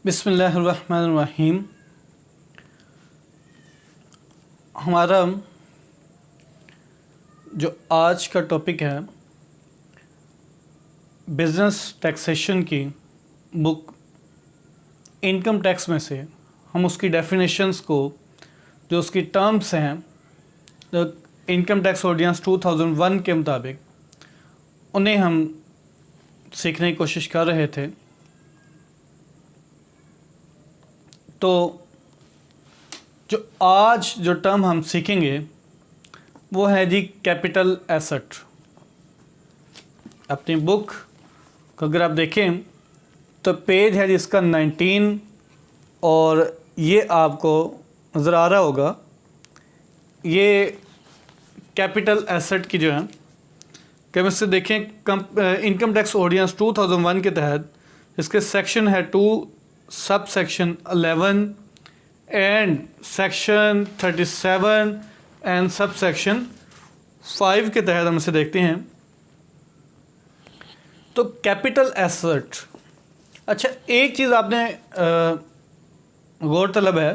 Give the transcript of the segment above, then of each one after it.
बिस्मिल्लाहिर्रहमानिर्रहीम। हमारा जो आज का टॉपिक है बिज़नेस टैक्सेशन की बुक इनकम टैक्स में से हम उसकी डेफिनेशंस को, जो उसकी टर्म्स हैं, जो इनकम टैक्स ऑर्डिनेंस 2001 के मुताबिक उन्हें हम सीखने की कोशिश कर रहे थे। तो जो आज जो टर्म हम सीखेंगे वो है जी कैपिटल एसेट। अपनी बुक को अगर आप देखें तो पेज है जिसका 19 और ये आपको नज़र आ रहा होगा। ये कैपिटल एसेट की जो है कि हम इससे देखें इनकम टैक्स ऑर्डिनेंस 2001 के तहत इसके सेक्शन है 2 sub section 11 and section 37 and sub section 5 के तहत हम इसे देखते हैं। तो कैपिटल एसेट, अच्छा एक चीज़ आपने गौरतलब है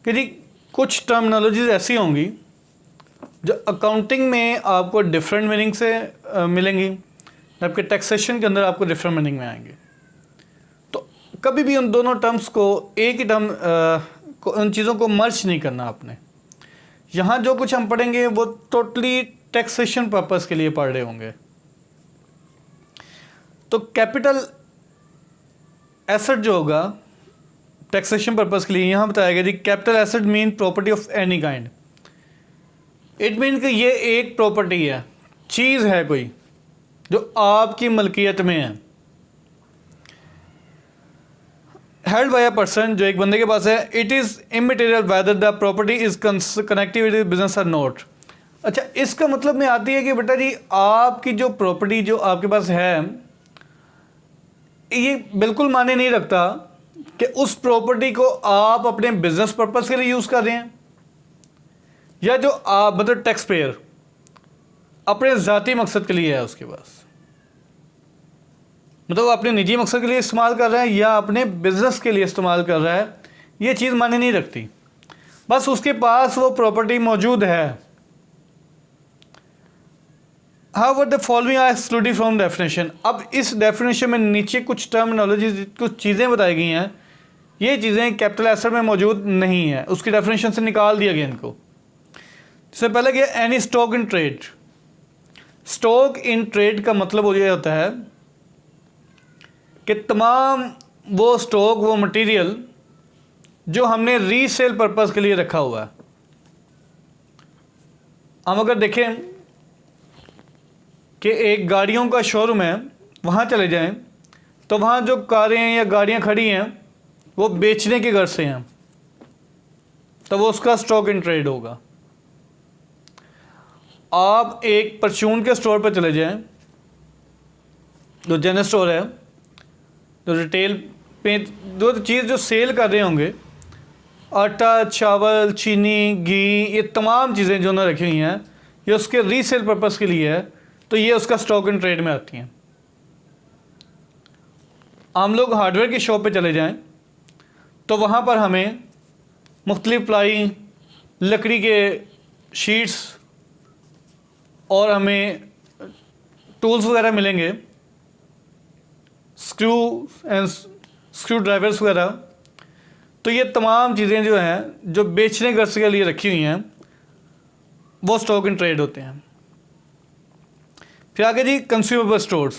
कि जी कुछ टर्मिनोलॉजीज ऐसी होंगी जो अकाउंटिंग में आपको डिफरेंट मीनिंग से मिलेंगी, आपके टैक्सेशन के अंदर आपको डिफरेंट मीनिंग में आएंगे। तो कभी भी उन दोनों टर्म्स को एक ही टर्म उन चीज़ों को मर्ज नहीं करना आपने। यहाँ जो कुछ हम पढ़ेंगे वो टोटली टैक्सेशन पर्पस के लिए पढ़ रहे होंगे। तो कैपिटल एसेट जो होगा टैक्सेशन पर्पस के लिए यहाँ बताया गया जी capital asset mean property of any kind. It mean कि ये एक प्रॉपर्टी है, चीज़ है कोई जो आपकी मलकियत में है, हेल्ड बाय अ पर्सन, जो एक बंदे के पास है। It is immaterial whether the property is connected with business और नॉट। अच्छा इसका मतलब में आती है कि बेटा जी आपकी जो प्रॉपर्टी जो आपके पास है ये बिल्कुल माने नहीं रखता कि उस प्रॉपर्टी को आप अपने बिजनेस पर्पस के लिए यूज़ कर रहे हैं या जो आप मतलब टैक्स पेयर अपने ज़ाती मकसद के लिए है उसके पास, मतलब वो अपने निजी मकसद के लिए इस्तेमाल कर रहा है या अपने बिजनेस के लिए इस्तेमाल कर रहा है, ये चीज़ माने नहीं रखती। बस उसके पास वो प्रॉपर्टी मौजूद है। How the following are excluded from definition. अब इस डेफिनेशन में नीचे कुछ टर्मिनोलॉजी, कुछ चीज़ें बताई गई हैं, ये चीज़ें कैपिटल एसेट में मौजूद नहीं है, उसकी डेफिनेशन से निकाल दिया गया इनको। इससे पहले कि any stock in trade. Stock in trade का मतलब ये होता है कि तमाम वो स्टॉक, वो मटेरियल जो हमने रीसेल पर्पस के लिए रखा हुआ है। हम अगर देखें कि एक गाड़ियों का शोरूम है, वहाँ चले जाएं तो वहाँ जो कारें या गाड़ियाँ खड़ी हैं वो बेचने के गर्ज से हैं, तो वो उसका स्टॉक इन ट्रेड होगा। आप एक परचून के स्टोर पर चले जाएं, जो जनरल स्टोर है, जो रिटेल पे दो चीज़ जो सेल कर रहे होंगे, आटा, चावल, चीनी, घी, ये तमाम चीज़ें जो उन्होंने रखी हुई हैं ये उसके रीसेल पर्पस के लिए है, तो ये उसका स्टॉक इन ट्रेड में आती हैं। हम लोग हार्डवेयर की शॉप पे चले जाएं तो वहाँ पर हमें मुख्तलिफ प्लाई, लकड़ी के शीट्स और हमें टूल्स वगैरह मिलेंगे, स्क्रू एंड स्क्रू ड्राइवर्स वगैरह। तो ये तमाम चीज़ें जो हैं जो बेचने गर्ज के लिए रखी हुई हैं वो स्टॉक इन ट्रेड होते हैं। फिर आगे जी कंज्यूमेबल स्टोर्स।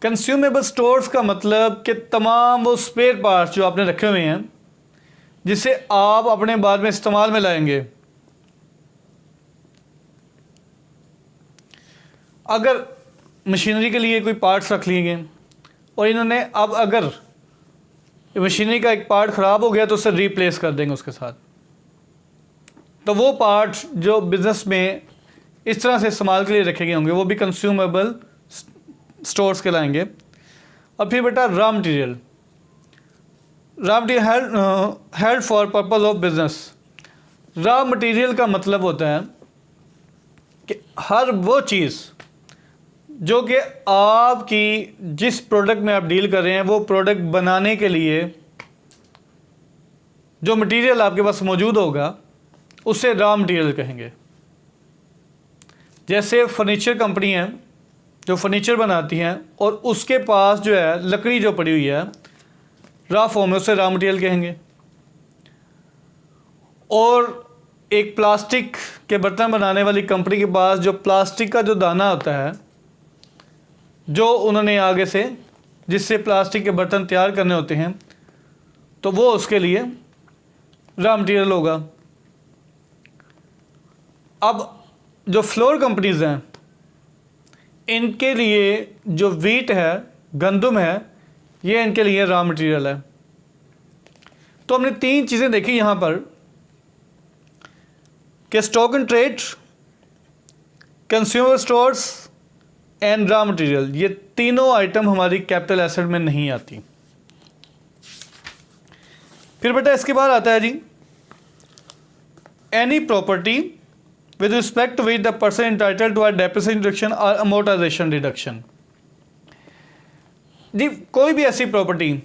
कंज्यूमेबल स्टोर्स का मतलब कि तमाम वो स्पेयर पार्ट्स जो आपने रखे हुए हैं जिसे आप अपने बाद में इस्तेमाल में लाएंगे। अगर मशीनरी के लिए कोई पार्ट्स रख लिए गए और इन्होंने अब अगर मशीनरी का एक पार्ट ख़राब हो गया तो उसे रिप्लेस कर देंगे उसके साथ, तो वो पार्ट्स जो बिज़नेस में इस तरह से इस्तेमाल के लिए रखे गए होंगे वो भी कंज्यूमेबल स्टोर्स कहलाएंगे। और फिर बेटा raw material held for purpose of business. Raw material का मतलब होता है कि हर वो चीज़ जो कि आपकी जिस प्रोडक्ट में आप डील कर रहे हैं वो प्रोडक्ट बनाने के लिए जो मटेरियल आपके पास मौजूद होगा उसे रॉ मटेरियल कहेंगे। जैसे फर्नीचर कंपनी है जो फर्नीचर बनाती हैं और उसके पास जो है लकड़ी जो पड़ी हुई है रॉ फॉर्म में, उसे रॉ मटेरियल कहेंगे। और एक प्लास्टिक के बर्तन बनाने वाली कंपनी के पास जो प्लास्टिक का जो दाना होता है जो उन्होंने आगे से जिससे प्लास्टिक के बर्तन तैयार करने होते हैं, तो वो उसके लिए रॉ मटेरियल होगा। अब जो फ्लोर कंपनीज हैं इनके लिए जो वीट है, गंदम है, ये इनके लिए रॉ मटेरियल है। तो हमने 3 चीज़ें देखी यहाँ पर कि stock and trade, consumer stores and raw material, ये तीनों आइटम हमारी कैपिटल एसेट में नहीं आती। फिर बेटा इसके बाद आता है जी any property with respect with the person entitled to a depreciation reduction और अमोर्टाइजेशन रिडक्शन। जी कोई भी ऐसी प्रॉपर्टी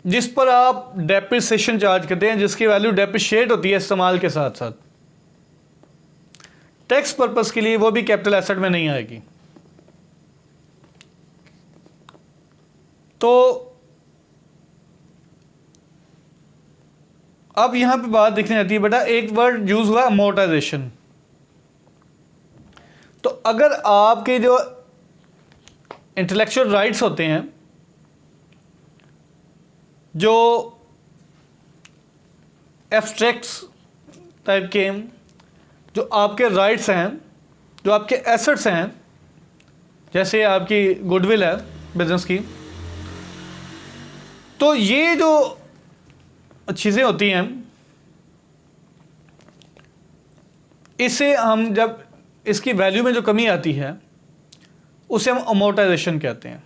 जिस पर आप डेप्रिसिएशन चार्ज करते हैं, जिसकी वैल्यू डेप्रिशिएट होती है इस्तेमाल के साथ साथ, टैक्स पर्पस के लिए वो भी कैपिटल एसेट में नहीं आएगी। तो अब यहां पे बात देखने आती है बेटा, एक वर्ड यूज हुआ अमोर्टाइजेशन। तो अगर आपके जो इंटेलेक्चुअल राइट्स होते हैं, जो एब्स्ट्रैक्ट्स टाइप के जो आपके राइट्स हैं, जो आपके एसेट्स हैं, जैसे आपकी गुडविल है बिजनेस की, तो ये जो चीज़ें होती हैं इसे हम जब इसकी वैल्यू में जो कमी आती है उसे हम अमोर्टाइजेशन कहते हैं।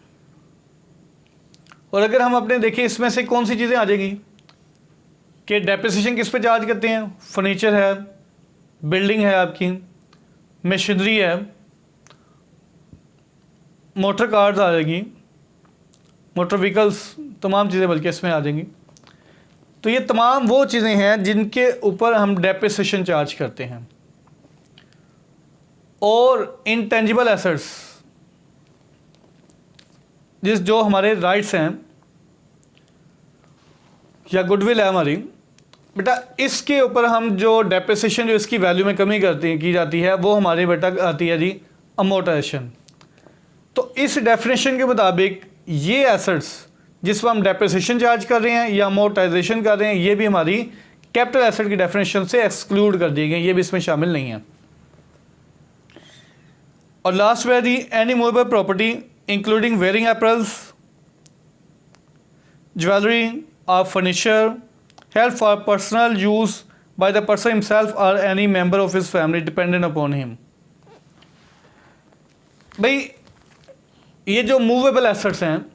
और अगर हम अपने देखें इसमें से कौन सी चीज़ें आ जाएंगी कि डेप्रिसिएशन किस पे चार्ज करते हैं, फर्नीचर है, बिल्डिंग है, आपकी मशीनरी है, मोटर कार्स आ जाएगी, मोटर व्हीकल्स, तमाम चीज़ें बल्कि इसमें आ जाएंगी। तो ये तमाम वो चीज़ें हैं जिनके ऊपर हम डेप्रिसिएशन चार्ज करते हैं। और इनटेंजिबल एसेट्स जो हमारे राइट्स हैं या गुडविल है हमारी, बेटा इसके ऊपर हम जो डेप्रिसिएशन जो इसकी वैल्यू में कमी की जाती है वो हमारी बेटा आती है जी अमोर्टाइजेशन। तो इस डेफिनेशन के मुताबिक ये एसेट्स जिस पर हम डेप्रिसिएशन चार्ज कर रहे हैं या अमोर्टाइजेशन कर रहे हैं, ये भी हमारी कैपिटल एसेट की डेफिनेशन से एक्सक्लूड कर दिए गए, ये भी इसमें शामिल नहीं है। और लास्ट में the any movable property including wearing apparels, jewellery और furniture help for personal use by the person himself और any member of his family dependent upon him. भाई ये जो मूवेबल एसेट्स हैं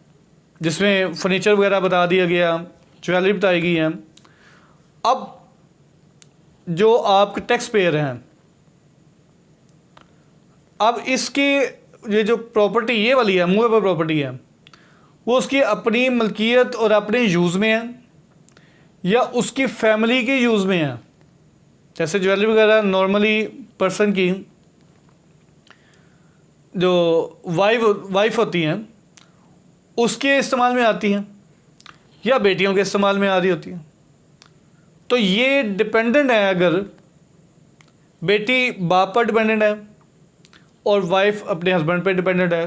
जिसमें फर्नीचर वगैरह बता दिया गया, ज्वेलरी बताई गई है, अब जो आपके टैक्स पेयर हैं, अब इसकी ये जो प्रॉपर्टी ये वाली है मूवेबल प्रॉपर्टी है वो उसकी अपनी मलकियत और अपने यूज़ में है या उसकी फैमिली के यूज़ में है। जैसे ज्वेलरी वगैरह नॉर्मली पर्सन की जो वाइफ होती हैं उसके इस्तेमाल में आती हैं या बेटियों के इस्तेमाल में आ रही होती हैं। तो ये डिपेंडेंट है, अगर बेटी बाप पर डिपेंडेंट है और वाइफ अपने हस्बैंड पे डिपेंडेंट है,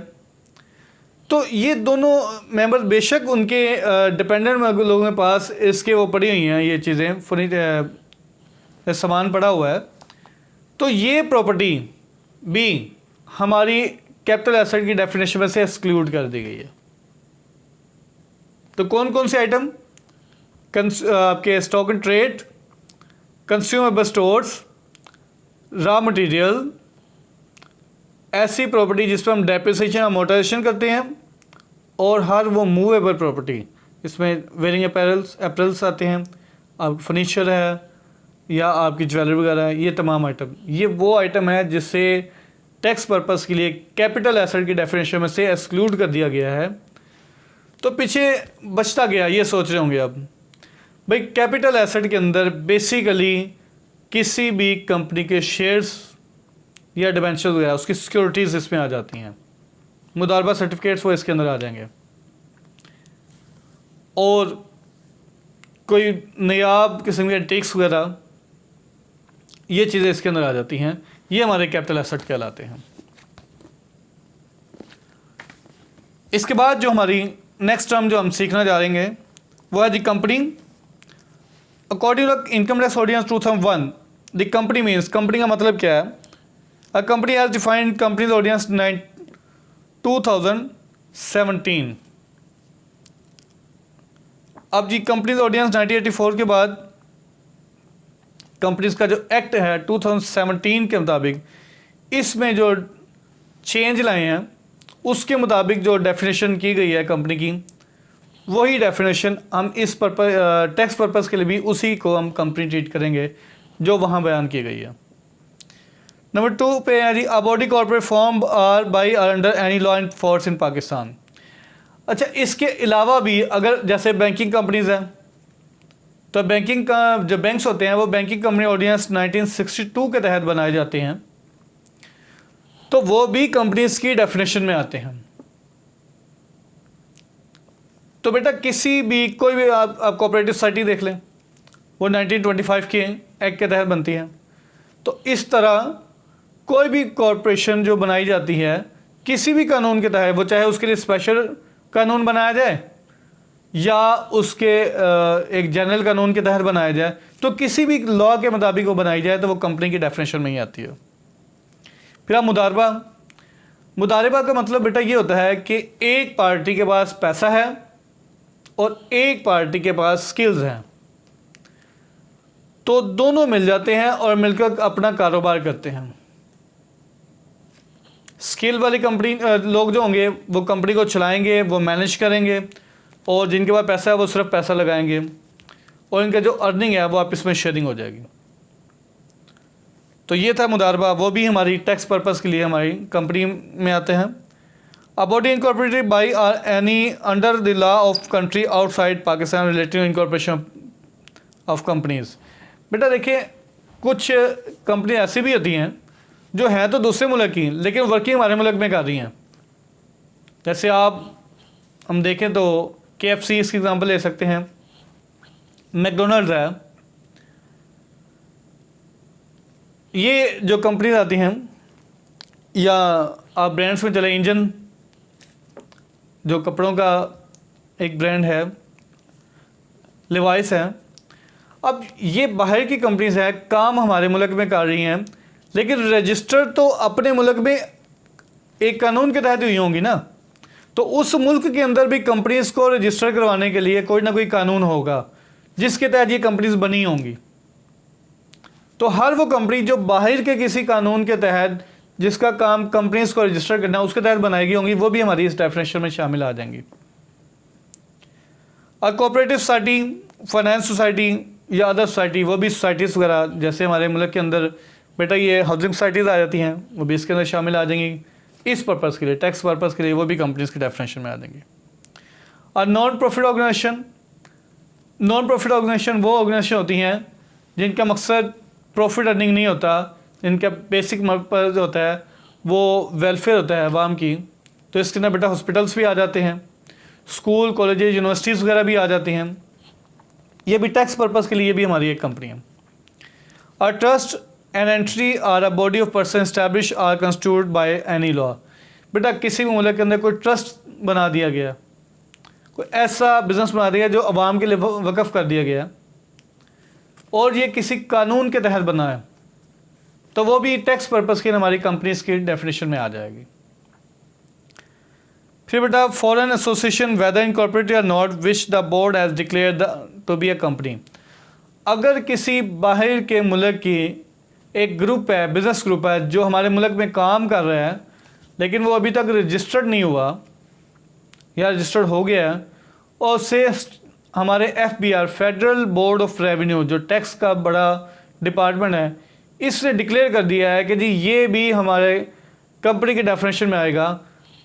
तो ये दोनों मेंबर बेशक उनके डिपेंडेंट लोगों के पास इसके वो पड़ी हुई हैं, ये चीज़ें सामान पड़ा हुआ है, तो ये प्रॉपर्टी भी हमारी कैपिटल एसेट की डेफिनेशन में से एक्सक्लूड कर दी गई है। तो कौन कौन से आइटम? आपके stock and trade, consumable stores, raw material, ऐसी प्रॉपर्टी जिस पर हम डेप्रिसिएशन अमोर्टाइजेशन करते हैं, और हर वो मूवेबल प्रॉपर्टी इसमें वेयरिंग एपरल्स आते हैं, आप फर्नीचर है या आपकी ज्वेलरी वगैरह है, ये तमाम आइटम, ये वो आइटम है जिससे टैक्स पर्पस के लिए कैपिटल एसेट की डेफिनेशन में से एक्सक्लूड कर दिया गया है, तो पीछे बचता गया। ये सोच रहे होंगे अब भाई कैपिटल एसेट के अंदर बेसिकली किसी भी कंपनी के शेयर्स या डिबेंचर वगैरह उसकी सिक्योरिटीज़ इसमें आ जाती हैं, मुदारबा सर्टिफिकेट्स वो इसके अंदर आ जाएंगे, और कोई नायाब किस्म के एंटीक्स वगैरह ये चीज़ें इसके अंदर आ जाती हैं। ये हमारे कैपिटल एसेट कहलाते हैं। इसके बाद जो हमारी नेक्स्ट टर्म जो हम सीखना जा रहे हैं वो है the company. According to income tax ordinance 2001 the company means, company का मतलब क्या है? A company has defined companies ordinance 2017। अब जी कंपनीज ऑर्डिनेंस 1984 के बाद कंपनीज का जो एक्ट है 2017 के मुताबिक इसमें जो चेंज लाए हैं उसके मुताबिक जो डेफिनेशन की गई है कंपनी की, वही डेफिनेशन हम इस टैक्स पर्पस के लिए भी उसी को हम कंपनी ट्रीट करेंगे जो वहाँ बयान की गई है। नंबर 2 पे है जी a body corporate form are by are under any law and force in Pakistan. अच्छा, इसके अलावा भी अगर जैसे बैंकिंग कंपनीज हैं तो बैंकिंग का जो बैंक्स होते हैं वो बैंकिंग कंपनी ऑर्डिनेंस 1962 के तहत बनाए जाते हैं, तो वो भी कंपनीज की डेफिनेशन में आते हैं। तो बेटा किसी भी कोई भी आप कोऑपरेटिव सोसाइटी देख लें, वो 1925 के एक्ट के तहत बनती है। तो इस तरह कोई भी कॉरपोरेशन जो बनाई जाती है किसी भी कानून के तहत, वो चाहे उसके लिए स्पेशल कानून बनाया जाए या उसके एक जनरल कानून के तहत बनाया जाए, तो किसी भी लॉ के मुताबिक वो बनाई जाए तो वो कंपनी की डेफिनेशन में ही आती है। फिर आप मुदारबा का मतलब बेटा ये होता है कि एक पार्टी के पास पैसा है और एक पार्टी के पास स्किल्स हैं, तो दोनों मिल जाते हैं और मिलकर अपना कारोबार करते हैं। स्किल वाली कंपनी लोग जो होंगे वो कंपनी को चलाएंगे, वो मैनेज करेंगे, और जिनके पास पैसा है वो सिर्फ पैसा लगाएंगे, और इनका जो अर्निंग है वो आपस में शेयरिंग हो जाएगी। तो ये था मुदारबा, वो भी हमारी टैक्स पर्पस के लिए हमारी कंपनी में आते हैं। A body incorporated by or any under the law of country outside Pakistan relative incorporation of companies. बेटा देखिए कुछ कंपनी ऐसी भी होती हैं जो हैं तो दूसरे मुल्क की लेकिन वर्किंग हमारे मुल्क में कर रही हैं। जैसे हम देखें तो KFC इसकी एग्जांपल ले सकते हैं, मैकडोनल्ड्स है, ये जो कंपनीज आती हैं, या आप ब्रांड्स में चले, इंजन जो कपड़ों का एक ब्रांड है, लिवाइस है। अब ये बाहर की कंपनीज है, काम हमारे मुल्क में कर रही हैं, लेकिन रजिस्टर तो अपने मुल्क में एक कानून के तहत हुई होंगी ना, तो उस मुल्क के अंदर भी कंपनीज को रजिस्टर करवाने के लिए कोई ना कोई कानून होगा जिसके तहत ये कंपनीज बनी होंगी। तो हर वो कंपनी जो बाहर के किसी कानून के तहत जिसका काम कंपनीज को रजिस्टर करना है उसके तहत बनाई गई होंगी, वो भी हमारी इस डेफिनेशन में शामिल आ जाएंगी। और कोऑपरेटिव सोसाइटी, फाइनेंस सोसाइटी या अदर सोसाइटी, वो भी सोसाइटीज़ वगैरह जैसे हमारे मुल्क के अंदर बेटा ये हाउसिंग सोसाइटीज़ आ जाती हैं, वो भी इसके अंदर शामिल आ जाएंगी। इस पर्पज़ के लिए, टैक्स पर्पज़ के लिए वो भी कंपनीज की डेफिनेशन में आ जाएंगी। और नॉन प्रॉफिट ऑर्गेनाइजेशन वो ऑर्गेनाइजेशन होती हैं जिनका मकसद प्रॉफिट अर्निंग नहीं होता, इनका बेसिक पर्पज़ होता है वो वेलफेयर होता है आवाम की। तो इसके अंदर बेटा हॉस्पिटल्स भी आ जाते हैं, स्कूल, कॉलेजेस, यूनिवर्सिटीज़ वगैरह भी आ जाती हैं। ये भी टैक्स पर्पज़ के लिए भी हमारी एक कंपनी है। और trust an entry or a body of person establish or constituted by any law. बेटा किसी भी मुल्क के अंदर कोई ट्रस्ट बना दिया गया, कोई ऐसा बिजनेस बना दिया जो आवाम के लिए वक़फ़ कर दिया गया और ये किसी कानून के तहत बना है, तो वो भी टैक्स पर्पज़ की हमारी कंपनीज की डेफिनेशन में आ जाएगी। फिर बेटा फॉरेन एसोसिएशन वेदर इनकॉर्पोरेटेड या not which the board has declared to be a company. अगर किसी बाहर के मुल्क की एक ग्रुप है, बिज़नेस ग्रुप है जो हमारे मुल्क में काम कर रहा है लेकिन वो अभी तक रजिस्टर्ड नहीं हुआ या रजिस्टर्ड हो गया है, और उससे हमारे FBR federal board of revenue जो टैक्स का बड़ा डिपार्टमेंट है, इसने डिक्लेयर कर दिया है कि जी ये भी हमारे कंपनी के डेफिनेशन में आएगा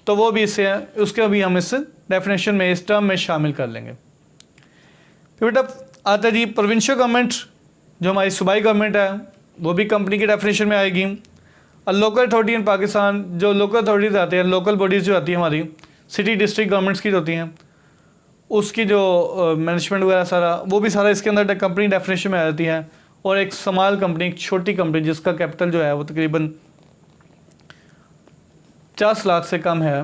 तो वो भी इससे उसके भी हम इस डेफिनेशन में इस टर्म में शामिल कर लेंगे। फिर बेटा आता है जी प्रोविंशियल गवर्नमेंट, जो हमारी सूबाई गवर्नमेंट है वो भी कंपनी के डेफिनेशन में आएगी। और लोकल अथॉरिटी इन पाकिस्तान, जो लोकल अथॉरिटीज़ आती हैं, लोकल बॉडीज़ जो आती हैं हमारी सिटी डिस्ट्रिक्ट गवर्नमेंट्स की होती हैं, उसकी जो मैनेजमेंट वगैरह सारा वो भी सारा इसके अंदर कंपनी डेफिनेशन में आ जाती है। और एक स्मॉल कंपनी, एक छोटी कंपनी जिसका कैपिटल जो है वो तकरीबन 50 लाख से कम है,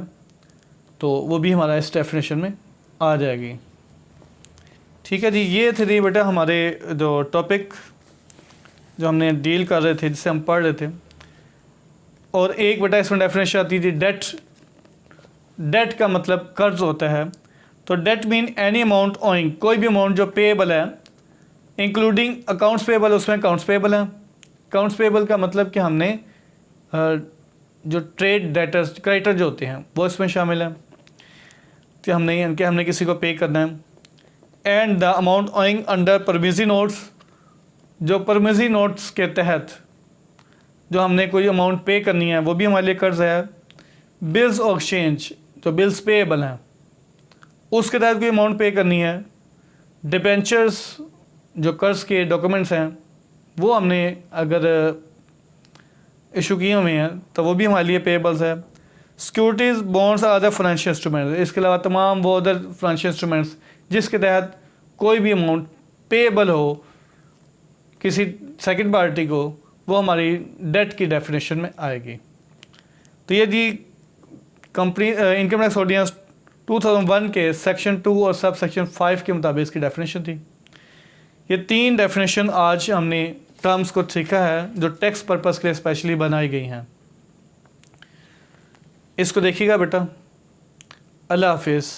तो वो भी हमारा इस डेफिनेशन में आ जाएगी। ठीक है जी, ये थे जी बेटा हमारे जो टॉपिक जो हमने डील कर रहे थे, जिससे हम पढ़ रहे थे। और एक बेटा इसमें डेफिनेशन आती थी डेट। डेट का मतलब कर्ज होता है। तो that mean any amount owing, कोई भी अमाउंट जो पेएबल है, इंक्लूडिंग अकाउंट्स पेएबल, उसमें अकाउंट्स पेएबल हैं। अकाउंट्स पेएबल का मतलब कि हमने जो ट्रेड डेटर्स क्रेडिटर जो होते हैं वो इसमें शामिल है कि हमने किसी को पे करना है। And the amount owing under promissory notes, जो परमिजी नोट्स के तहत जो हमने कोई अमाउंट पे करनी है वो भी हमारे लिए कर्ज है। बिल्स ऑफ एक्सचेंज, जो बिल्स पेएबल हैं उसके तहत कोई अमाउंट पे करनी है। डिबेंचर्स, जो कर्ज के डॉक्यूमेंट्स हैं वो हमने अगर इशू किए हुए हैं तो वो भी हमारे लिए पेएबल्स है। Securities, bonds, other financial instruments, इसके अलावा तमाम वो अदर फाइनेंशियल इंस्ट्रूमेंट्स जिसके तहत कोई भी अमाउंट पेएबल हो किसी सेकंड पार्टी को, वो हमारी डेट की डेफिनेशन में आएगी। तो ये जी कंपनी इनकम टैक्स ऑर्डिनेंस 2001 के सेक्शन 2 और सब सेक्शन 5 के मुताबिक इसकी डेफिनेशन थी। ये 3 डेफिनेशन आज हमने टर्म्स को सीखा है जो टैक्स पर्पस के लिए स्पेशली बनाई गई हैं। इसको देखिएगा बेटा। अल्लाह हाफिज़।